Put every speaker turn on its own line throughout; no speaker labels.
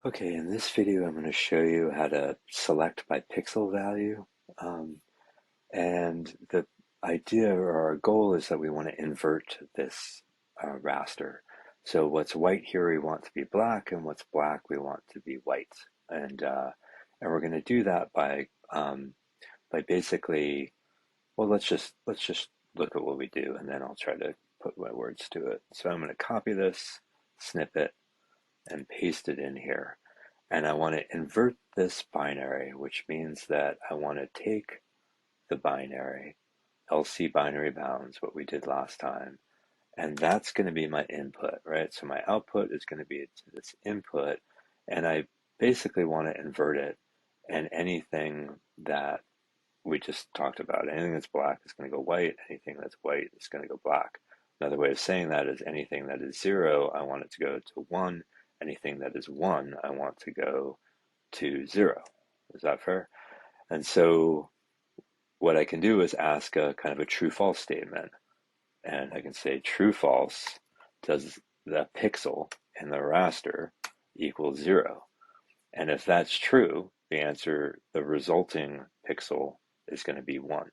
Okay, in this video, I'm going to show you how to select by pixel value. Um, and the idea or our goal is that we want to invert this raster. So what's white here we want to be black, and what's black we want to be white. And we're going to do that by basically, well, let's just look at what we do, and then I'll try to put my words to it. So I'm going to copy this snippet and paste it in here. And I want to invert this binary, which means that I want to take the binary, LC binary bounds, what we did last time, and that's going to be my input, right? So my output is going to be to this input, and I basically want to invert it, and anything that we just talked about, anything that's black is going to go white, anything that's white is going to go black. Another way of saying that is anything that is 0, I want it to go to 1. Anything that is 1, I want to go to 0. Is that fair? And so what I can do is ask a kind of a true false statement. And I can say true false, does the pixel in the raster equal 0? And if that's true, the answer, the resulting pixel is going to be 1.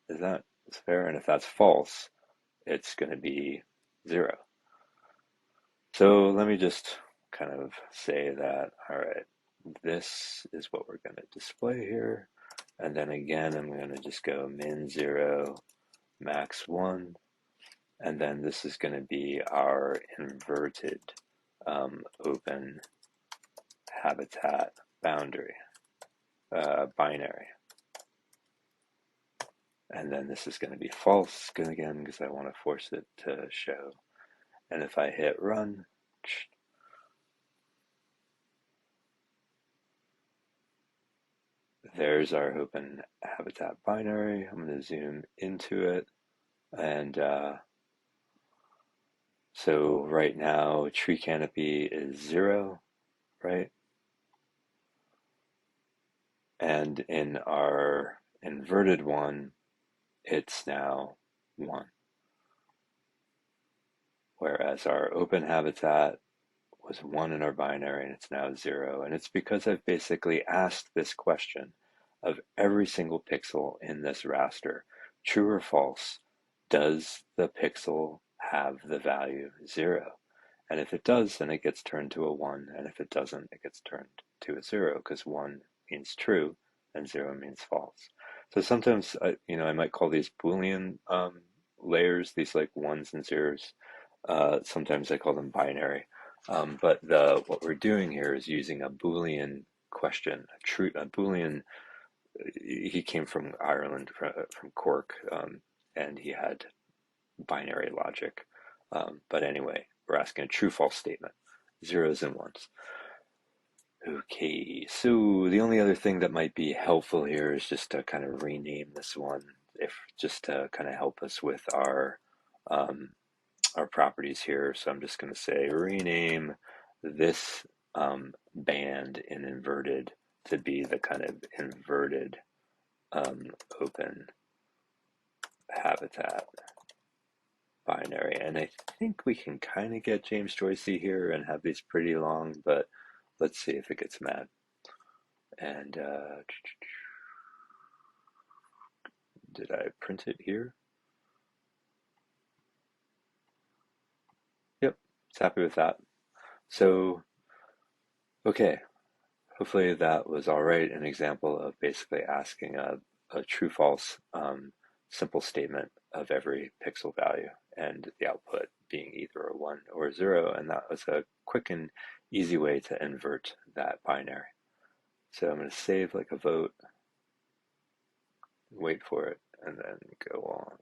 Is that fair? And if that's false, it's going to be 0. So let me just kind of say that, all right, this is what we're going to display here. And then again, I'm going to just go min 0, max 1. And then this is going to be our inverted open habitat boundary, binary. And then this is going to be false again because I want to force it to show. And if I hit run, there's our open habitat binary. I'm going to zoom into it. And so right now, tree canopy is 0, right? And in our inverted one, it's now 1. Whereas our open habitat was 1 in our binary and it's now 0. And it's because I've basically asked this question of every single pixel in this raster, true or false, does the pixel have the value 0? And if it does, then it gets turned to a 1. And if it doesn't, it gets turned to a 0 because 1 means true and 0 means false. So sometimes, I might call these Boolean layers, these like ones and zeros. Sometimes I call them binary. But what we're doing here is using a Boolean question, a Boolean. He came from Ireland, from Cork, and he had binary logic. But anyway, we're asking a true-false statement, zeros and ones. Okay, so the only other thing that might be helpful here is just to kind of rename this one, if just to kind of help us with um, our properties here. So I'm just going to say rename this band in inverted to be the kind of inverted open habitat binary. And I think we can kind of get James Joycey here and have these pretty long, but let's see if it gets mad. And did I print it here? Yep, it's happy with that. So, okay, hopefully that was all right. An example of basically asking a true-false simple statement of every pixel value and the output being either a 1 or a 0. And that was a quick and easy way to invert that binary. So I'm going to save like a vote, wait for it, and then go on.